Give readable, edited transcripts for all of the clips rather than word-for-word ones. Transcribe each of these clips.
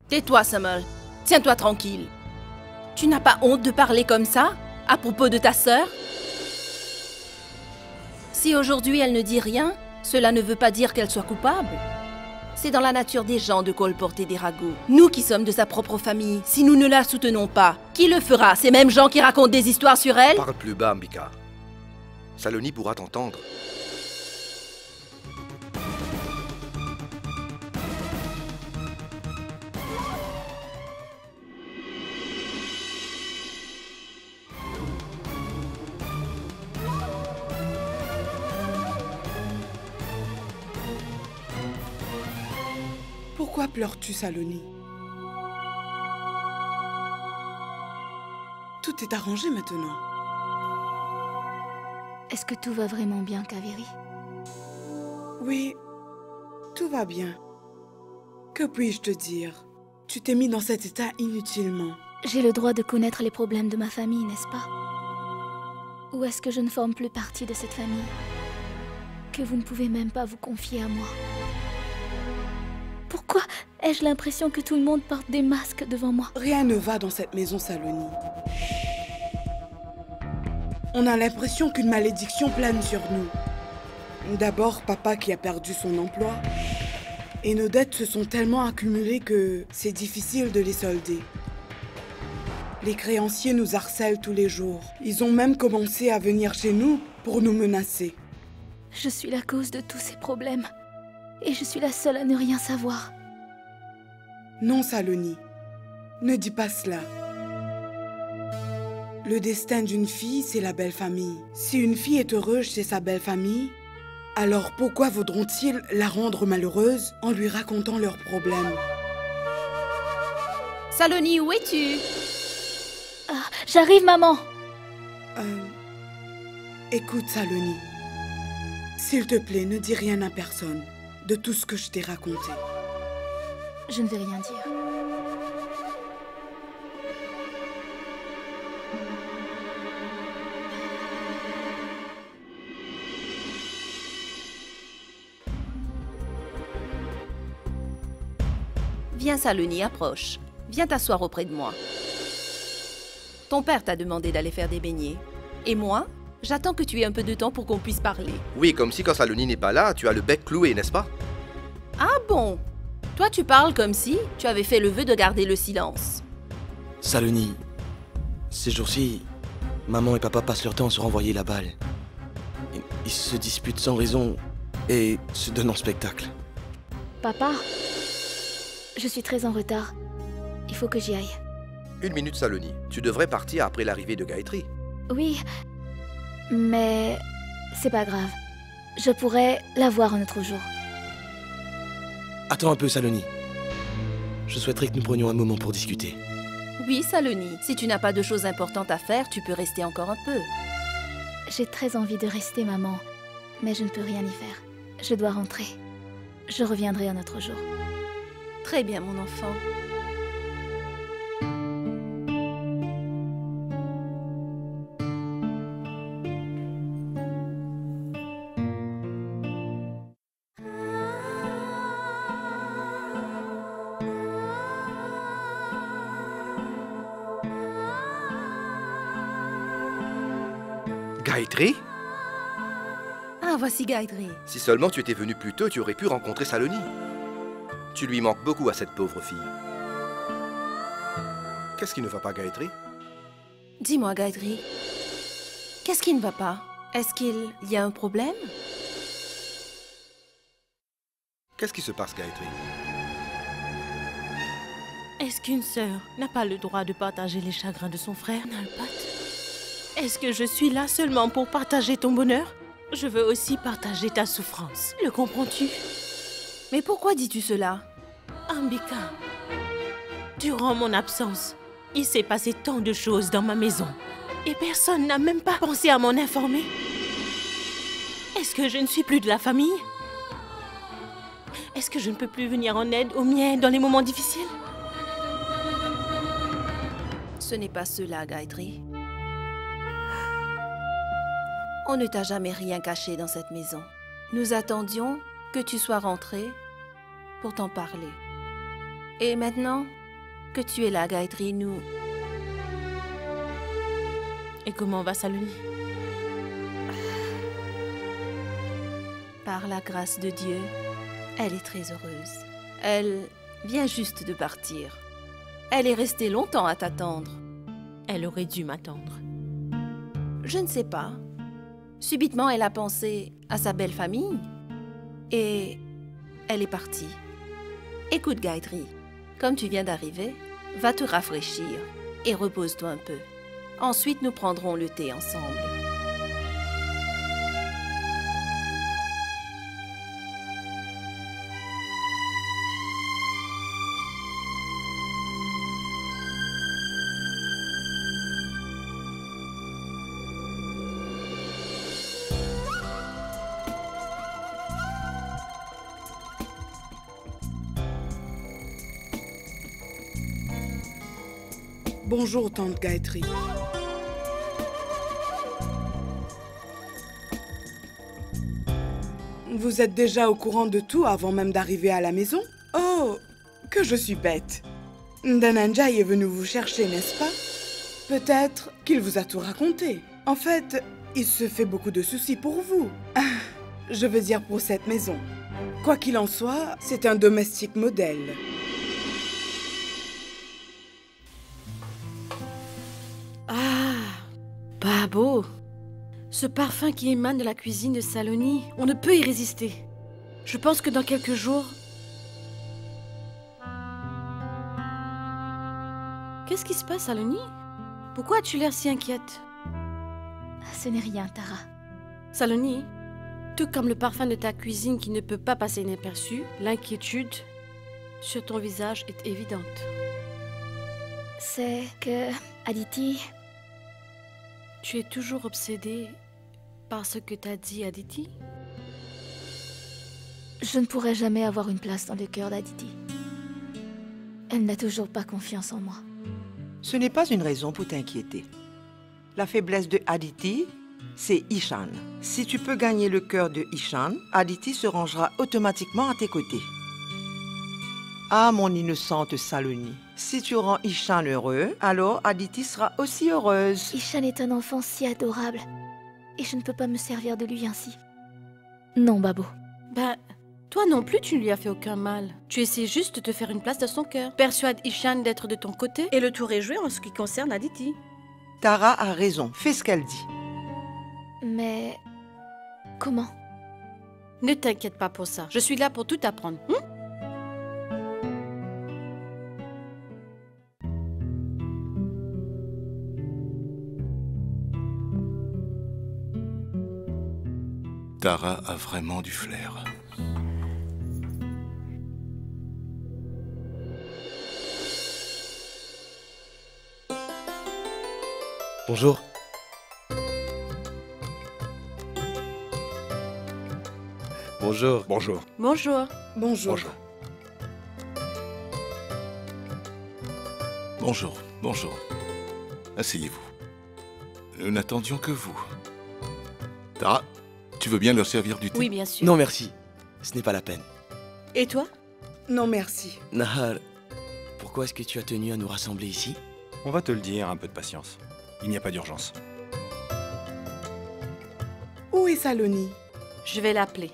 Tais-toi, Samuel. Tiens-toi tranquille. Tu n'as pas honte de parler comme ça à propos de ta sœur? Si aujourd'hui elle ne dit rien, cela ne veut pas dire qu'elle soit coupable. C'est dans la nature des gens de colporter des ragots. Nous qui sommes de sa propre famille, si nous ne la soutenons pas, qui le fera? Ces mêmes gens qui racontent des histoires sur elle? Parle plus bas, Ambika. Saloni pourra t'entendre. Pourquoi pleures-tu, Saloni? Tout est arrangé maintenant. Est-ce que tout va vraiment bien, Kaveri? Oui, tout va bien. Que puis-je te dire? Tu t'es mis dans cet état inutilement. J'ai le droit de connaître les problèmes de ma famille, n'est-ce pas? Ou est-ce que je ne forme plus partie de cette famille? Que vous ne pouvez même pas vous confier à moi? Pourquoi ai-je l'impression que tout le monde porte des masques devant moi? Rien ne va dans cette maison, Saloni. On a l'impression qu'une malédiction plane sur nous. D'abord, papa qui a perdu son emploi. Et nos dettes se sont tellement accumulées que c'est difficile de les solder. Les créanciers nous harcèlent tous les jours. Ils ont même commencé à venir chez nous pour nous menacer. Je suis la cause de tous ces problèmes. Et je suis la seule à ne rien savoir. Non, Saloni. Ne dis pas cela. Le destin d'une fille, c'est la belle famille. Si une fille est heureuse chez sa belle famille, alors pourquoi voudront-ils la rendre malheureuse en lui racontant leurs problèmes? Saloni, où es-tu? Ah, j'arrive, maman! Écoute, Saloni. S'il te plaît, ne dis rien à personne de tout ce que je t'ai raconté. Je ne vais rien dire. Viens, Saloni, approche. Viens t'asseoir auprès de moi. Ton père t'a demandé d'aller faire des beignets. Et moi, j'attends que tu aies un peu de temps pour qu'on puisse parler. Oui, comme si quand Saloni n'est pas là, tu as le bec cloué, n'est-ce pas? Ah bon? Toi, tu parles comme si tu avais fait le vœu de garder le silence. Saloni, ces jours-ci, maman et papa passent leur temps à se renvoyer la balle. Ils se disputent sans raison et se donnent en spectacle. Papa, je suis très en retard. Il faut que j'y aille. Une minute, Saloni. Tu devrais partir après l'arrivée de Gayatri. Oui, mais c'est pas grave. Je pourrais la voir un autre jour. Attends un peu, Saloni. Je souhaiterais que nous prenions un moment pour discuter. Oui, Saloni. Si tu n'as pas de choses importantes à faire, tu peux rester encore un peu. J'ai très envie de rester, maman, mais je ne peux rien y faire. Je dois rentrer. Je reviendrai un autre jour. Très bien, mon enfant. Gayatri? Ah, voici Gayatri. Si seulement tu étais venu plus tôt, tu aurais pu rencontrer Saloni. Tu lui manques beaucoup à cette pauvre fille. Qu'est-ce qui ne va pas, Gayatri? Dis-moi, Gayatri, qu'est-ce qui ne va pas? Est-ce qu'il y a un problème? Qu'est-ce qui se passe, Gayatri? Est-ce qu'une sœur n'a pas le droit de partager les chagrins de son frère, Nalpat? Est-ce que je suis là seulement pour partager ton bonheur? Je veux aussi partager ta souffrance. Le comprends-tu? Mais pourquoi dis-tu cela? Ambika, durant mon absence, il s'est passé tant de choses dans ma maison. Et personne n'a même pas pensé à m'en informer. Est-ce que je ne suis plus de la famille? Est-ce que je ne peux plus venir en aide aux miens dans les moments difficiles? Ce n'est pas cela, Gayatri. On ne t'a jamais rien caché dans cette maison. Nous attendions que tu sois rentrée pour t'en parler. Et maintenant que tu es là, Gayatri, nous... Et comment va Saloni? Par la grâce de Dieu, elle est très heureuse. Elle vient juste de partir. Elle est restée longtemps à t'attendre. Elle aurait dû m'attendre. Je ne sais pas. Subitement, elle a pensé à sa belle famille. Et elle est partie. Écoute, Gayatri, comme tu viens d'arriver, va te rafraîchir et repose-toi un peu. Ensuite, nous prendrons le thé ensemble. Bonjour, tante Gayatri. Vous êtes déjà au courant de tout avant même d'arriver à la maison? Oh, que je suis bête. Dhananjay est venu vous chercher, n'est-ce pas? Peut-être qu'il vous a tout raconté. En fait, il se fait beaucoup de soucis pour vous. Je veux dire pour cette maison. Quoi qu'il en soit, c'est un domestique modèle. Babo, ce parfum qui émane de la cuisine de Saloni, on ne peut y résister. Je pense que dans quelques jours... Qu'est-ce qui se passe, Saloni? Pourquoi as-tu l'air si inquiète? Ce n'est rien, Tara. Saloni, tout comme le parfum de ta cuisine qui ne peut pas passer inaperçu, l'inquiétude sur ton visage est évidente. C'est que... Aditi... Tu es toujours obsédée par ce que t'as dit, Aditi? Je ne pourrai jamais avoir une place dans le cœur d'Aditi. Elle n'a toujours pas confiance en moi. Ce n'est pas une raison pour t'inquiéter. La faiblesse de Aditi, c'est Ishan. Si tu peux gagner le cœur de Ishan, Aditi se rangera automatiquement à tes côtés. Ah, mon innocente Saloni, si tu rends Ishan heureux, alors Aditi sera aussi heureuse. Ishan est un enfant si adorable. Et je ne peux pas me servir de lui ainsi. Non, Babo. Ben, toi non plus, tu ne lui as fait aucun mal. Tu essaies juste de te faire une place dans son cœur. Persuade Ishan d'être de ton côté et le tour est joué en ce qui concerne Aditi. Tara a raison, fais ce qu'elle dit. Mais... comment? Ne t'inquiète pas pour ça. Je suis là pour tout apprendre. Tara a vraiment du flair. Bonjour. Bonjour. Bonjour. Bonjour. Bonjour. Bonjour, bonjour. Asseyez-vous. Nous n'attendions que vous. Tara, tu veux bien leur servir du thé? Oui, bien sûr. Non, merci. Ce n'est pas la peine. Et toi? Non, merci. Nahar, pourquoi est-ce que tu as tenu à nous rassembler ici? On va te le dire, un peu de patience. Il n'y a pas d'urgence. Où est Saloni? Je vais l'appeler.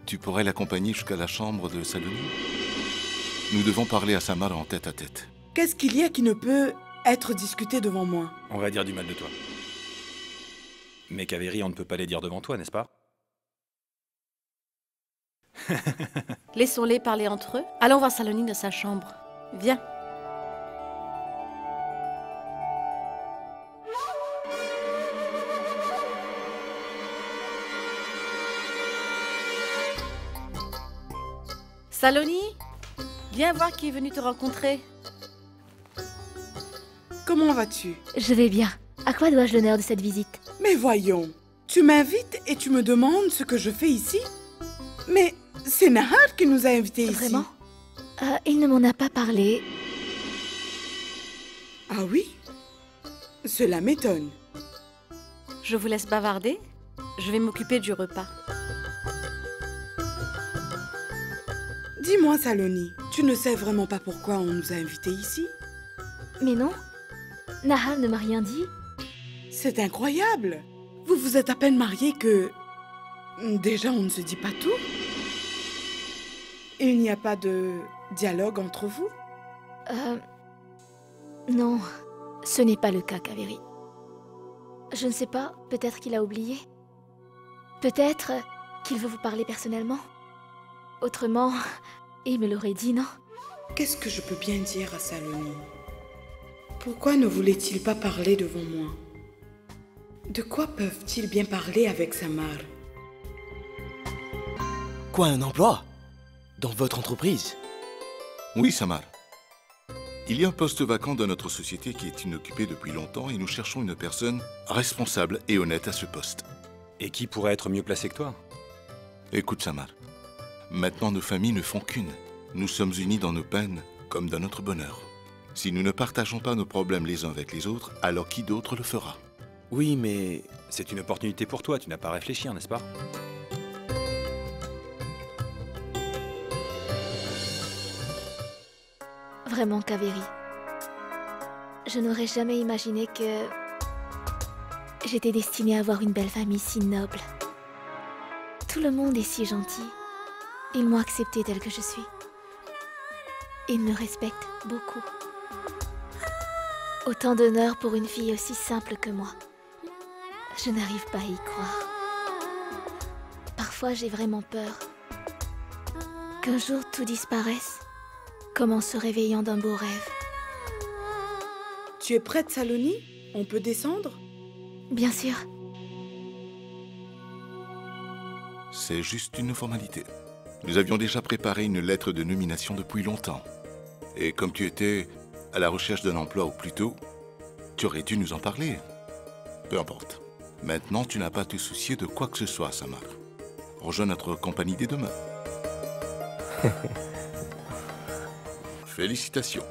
Tu pourrais l'accompagner jusqu'à la chambre de Saloni? Nous devons parler à Samar en tête-à-tête. Qu'est-ce qu'il y a qui ne peut être discuté devant moi? On va dire du mal de toi. Mais Kaveri, on ne peut pas les dire devant toi, n'est-ce pas? Laissons-les parler entre eux. Allons voir Saloni dans sa chambre. Viens. Saloni, viens voir qui est venu te rencontrer. Comment vas-tu? Je vais bien. À quoi dois-je l'honneur de cette visite? Mais voyons, tu m'invites et tu me demandes ce que je fais ici? Mais c'est Nahar qui nous a invités ici. Vraiment? Il ne m'en a pas parlé. Ah oui? Cela m'étonne. Je vous laisse bavarder. Je vais m'occuper du repas. Dis-moi, Saloni, Tu ne sais vraiment pas pourquoi on nous a invités ici? Mais non, Nahar ne m'a rien dit. C'est incroyable. Vous vous êtes à peine mariés que... Déjà, on ne se dit pas tout. Il n'y a pas de dialogue entre vous? Non, ce n'est pas le cas, Kaveri. Je ne sais pas, peut-être qu'il a oublié. Peut-être qu'il veut vous parler personnellement. Autrement, il me l'aurait dit, non? Qu'est-ce que je peux bien dire à Saloni? Pourquoi ne voulait-il pas parler devant moi? De quoi peuvent-ils bien parler avec Samar? Quoi, un emploi? Dans votre entreprise? Oui, Samar. Il y a un poste vacant dans notre société qui est inoccupé depuis longtemps et nous cherchons une personne responsable et honnête à ce poste. Et qui pourrait être mieux placé que toi? Écoute, Samar. Maintenant, nos familles ne font qu'une. Nous sommes unis dans nos peines comme dans notre bonheur. Si nous ne partageons pas nos problèmes les uns avec les autres, alors qui d'autre le fera? Oui, mais... C'est une opportunité pour toi, tu n'as pas à réfléchir, n'est-ce pas? Vraiment, Kaveri. Je n'aurais jamais imaginé que... j'étais destinée à avoir une belle famille si noble. Tout le monde est si gentil. Ils m'ont acceptée telle que je suis. Ils me respectent beaucoup. Autant d'honneur pour une fille aussi simple que moi. Je n'arrive pas à y croire. Parfois, j'ai vraiment peur qu'un jour tout disparaisse, comme en se réveillant d'un beau rêve. Tu es prête, Saloni? On peut descendre? Bien sûr. C'est juste une formalité. Nous avions déjà préparé une lettre de nomination depuis longtemps. Et comme tu étais à la recherche d'un emploi au plus tôt, tu aurais dû nous en parler. Peu importe. Maintenant, tu n'as pas à te soucier de quoi que ce soit, Samar. Rejoins notre compagnie dès demain. Félicitations.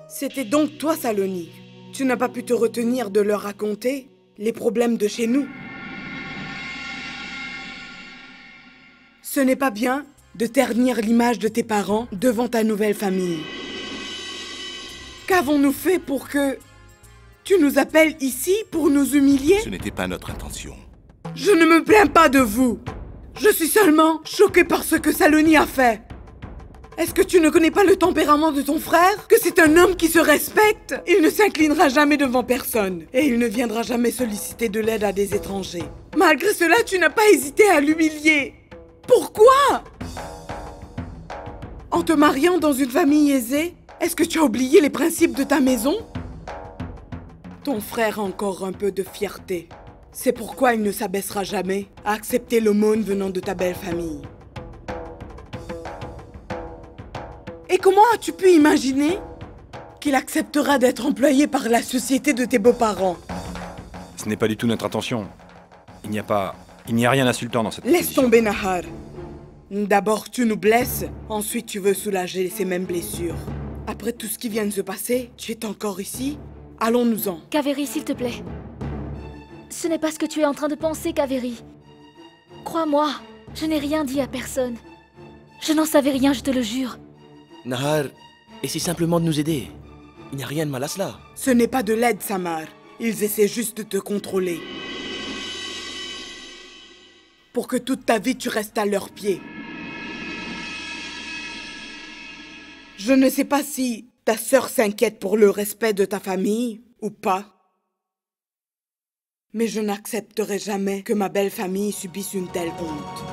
C'était donc toi, Saloni. Tu n'as pas pu te retenir de leur raconter les problèmes de chez nous. Ce n'est pas bien de ternir l'image de tes parents devant ta nouvelle famille. Qu'avons-nous fait pour que tu nous appelles ici pour nous humilier? Ce n'était pas notre intention. Je ne me plains pas de vous. Je suis seulement choquée par ce que Saloni a fait. Est-ce que tu ne connais pas le tempérament de ton frère? Que c'est un homme qui se respecte? Il ne s'inclinera jamais devant personne. Et il ne viendra jamais solliciter de l'aide à des étrangers. Malgré cela, tu n'as pas hésité à l'humilier. Pourquoi? En te mariant dans une famille aisée, est-ce que tu as oublié les principes de ta maison? Ton frère a encore un peu de fierté. C'est pourquoi il ne s'abaissera jamais à accepter l'aumône venant de ta belle famille. Et comment as-tu pu imaginer qu'il acceptera d'être employé par la société de tes beaux-parents? Ce n'est pas du tout notre intention. Il n'y a rien d'insultant dans cette Laisse proposition. tomber, Nahar. D'abord, tu nous blesses, ensuite tu veux soulager ces mêmes blessures. Après tout ce qui vient de se passer, tu es encore ici? Allons-nous-en. Kaveri, s'il te plaît. Ce n'est pas ce que tu es en train de penser, Kaveri. Crois-moi, je n'ai rien dit à personne. Je n'en savais rien, je te le jure. Nahar, essaie simplement de nous aider. Il n'y a rien de mal à cela. Ce n'est pas de l'aide, Samar. Ils essaient juste de te contrôler. Pour que toute ta vie, tu restes à leurs pieds. Je ne sais pas si ta sœur s'inquiète pour le respect de ta famille ou pas. Mais je n'accepterai jamais que ma belle famille subisse une telle honte.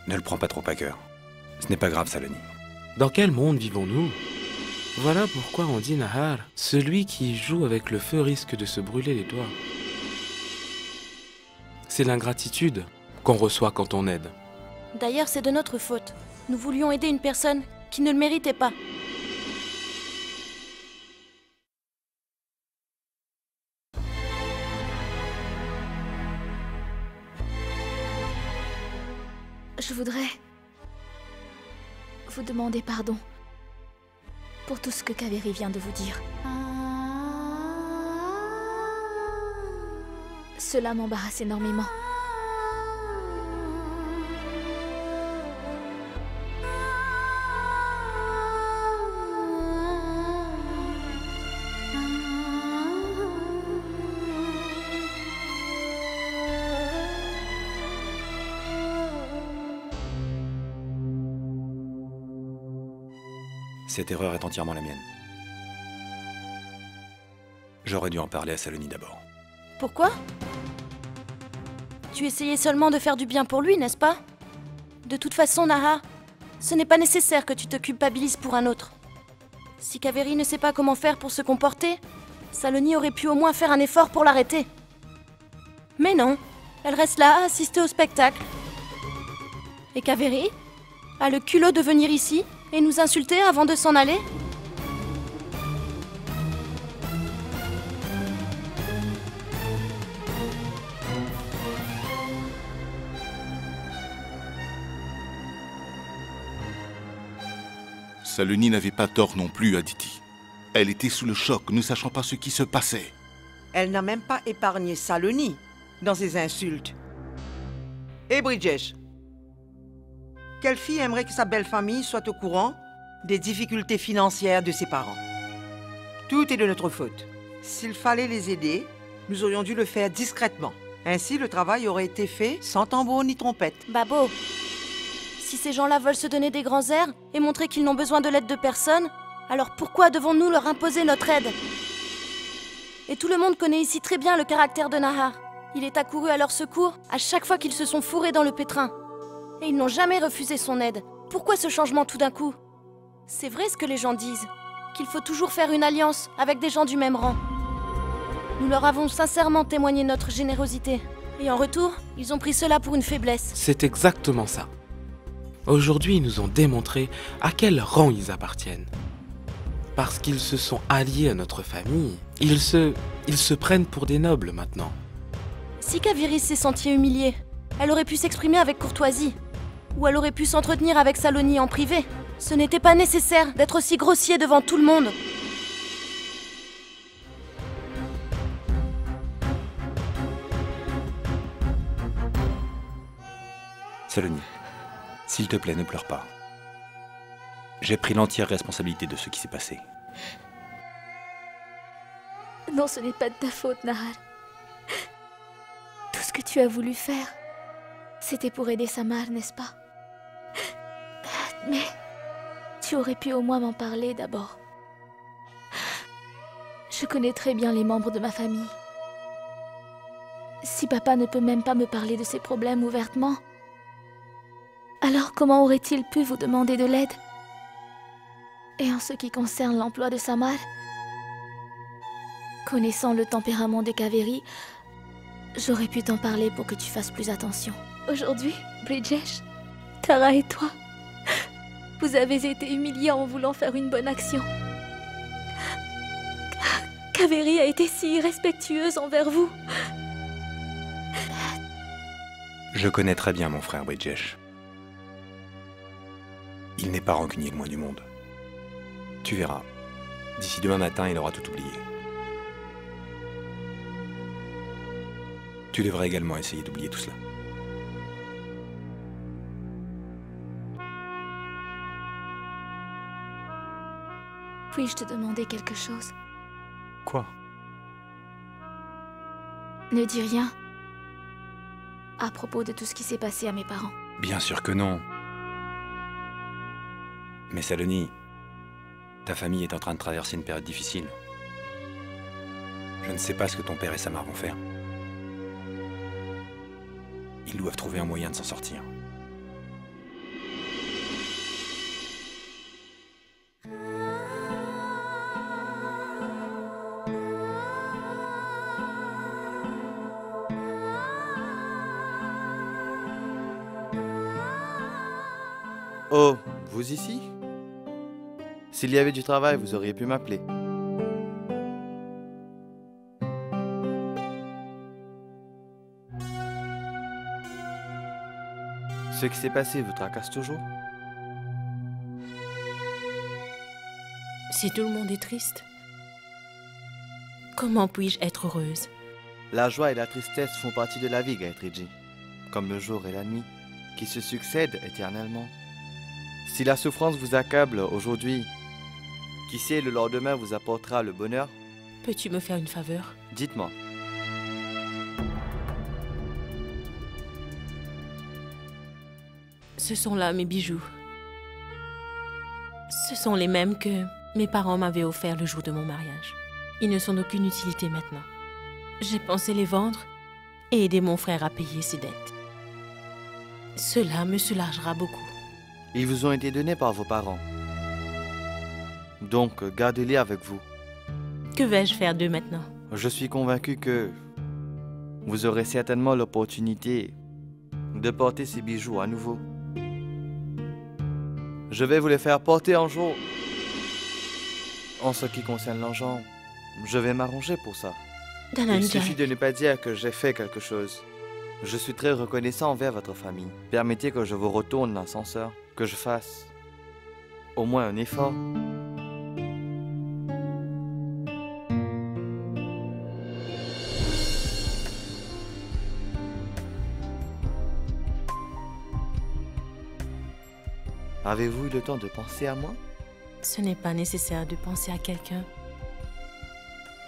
Ne le prends pas trop à cœur. Ce n'est pas grave, Saloni. Dans quel monde vivons-nous? Voilà pourquoi on dit Nahar, celui qui joue avec le feu risque de se brûler les doigts. C'est l'ingratitude qu'on reçoit quand on aide. D'ailleurs, c'est de notre faute. Nous voulions aider une personne qui ne le méritait pas. Je voudrais vous demander pardon pour tout ce que Kaveri vient de vous dire. Cela m'embarrasse énormément. Cette erreur est entièrement la mienne. J'aurais dû en parler à Saloni d'abord. Pourquoi? Tu essayais seulement de faire du bien pour lui, n'est-ce pas? De toute façon, Nahar, ce n'est pas nécessaire que tu te culpabilises pour un autre. Si Kaveri ne sait pas comment faire pour se comporter, Saloni aurait pu au moins faire un effort pour l'arrêter. Mais non, elle reste là à assister au spectacle. Et Kaveri a le culot de venir ici et nous insulter avant de s'en aller? Saloni n'avait pas tort non plus, Aditi. Elle était sous le choc, ne sachant pas ce qui se passait. Elle n'a même pas épargné Saloni dans ses insultes. Et Bridgesh, quelle fille aimerait que sa belle famille soit au courant des difficultés financières de ses parents? Tout est de notre faute. S'il fallait les aider, nous aurions dû le faire discrètement. Ainsi, le travail aurait été fait sans tambour ni trompette. Babo, si ces gens-là veulent se donner des grands airs et montrer qu'ils n'ont besoin de l'aide de personne, alors pourquoi devons-nous leur imposer notre aide? Et tout le monde connaît ici très bien le caractère de Nahar. Il est accouru à leur secours à chaque fois qu'ils se sont fourrés dans le pétrin. Et ils n'ont jamais refusé son aide. Pourquoi ce changement tout d'un coup? C'est vrai ce que les gens disent, qu'il faut toujours faire une alliance avec des gens du même rang. Nous leur avons sincèrement témoigné notre générosité. Et en retour, ils ont pris cela pour une faiblesse. C'est exactement ça. Aujourd'hui, ils nous ont démontré à quel rang ils appartiennent. Parce qu'ils se sont alliés à notre famille, ils se prennent pour des nobles maintenant. Si Kaveri s'est sentie humiliée, elle aurait pu s'exprimer avec courtoisie. Ou elle aurait pu s'entretenir avec Saloni en privé. Ce n'était pas nécessaire d'être aussi grossier devant tout le monde. Saloni, s'il te plaît, ne pleure pas. J'ai pris l'entière responsabilité de ce qui s'est passé. Non, ce n'est pas de ta faute, Nahar. Tout ce que tu as voulu faire, c'était pour aider Samar, n'est-ce pas? Mais tu aurais pu au moins m'en parler d'abord. Je connais très bien les membres de ma famille. Si papa ne peut même pas me parler de ses problèmes ouvertement, alors comment aurait-il pu vous demander de l'aide? Et en ce qui concerne l'emploi de Samar, connaissant le tempérament de Kaveri, j'aurais pu t'en parler pour que tu fasses plus attention. Aujourd'hui, Bridgesh, Tara et toi, vous avez été humiliés en voulant faire une bonne action. Kaveri a été si irrespectueuse envers vous. Je connais très bien mon frère Bridgesh. Il n'est pas rancunier le moins du monde. Tu verras. D'ici demain matin, il aura tout oublié. Tu devrais également essayer d'oublier tout cela. Puis-je te demander quelque chose? Quoi? Ne dis rien à propos de tout ce qui s'est passé à mes parents. Bien sûr que non. Mais Saloni, ta famille est en train de traverser une période difficile. Je ne sais pas ce que ton père et Samar vont faire. Ils doivent trouver un moyen de s'en sortir. Oh, vous ici? S'il y avait du travail, vous auriez pu m'appeler. Ce qui s'est passé vous tracasse toujours? Si tout le monde est triste, comment puis-je être heureuse? La joie et la tristesse font partie de la vie, Gayatriji, comme le jour et la nuit, qui se succèdent éternellement. Si la souffrance vous accable aujourd'hui, qui sait le lendemain vous apportera le bonheur? Peux-tu me faire une faveur? Dites-moi. Ce sont là mes bijoux. Ce sont les mêmes que mes parents m'avaient offerts le jour de mon mariage. Ils ne sont d'aucune utilité maintenant. J'ai pensé les vendre et aider mon frère à payer ses dettes. Cela me soulagera beaucoup. Ils vous ont été donnés par vos parents. Donc, gardez-les avec vous. Que vais-je faire d'eux maintenant? Je suis convaincu que vous aurez certainement l'opportunité de porter ces bijoux à nouveau. Je vais vous les faire porter un jour. En ce qui concerne l'argent, je vais m'arranger pour ça. Il suffit de ne pas dire que j'ai fait quelque chose. Je suis très reconnaissant envers votre famille. Permettez que je vous retourne l'ascenseur, que je fasse au moins un effort. Avez-vous eu le temps de penser à moi? Ce n'est pas nécessaire de penser à quelqu'un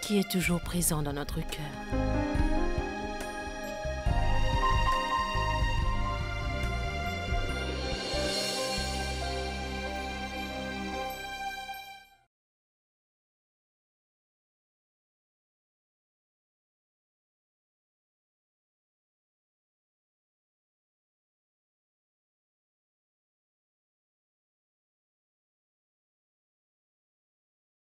qui est toujours présent dans notre cœur.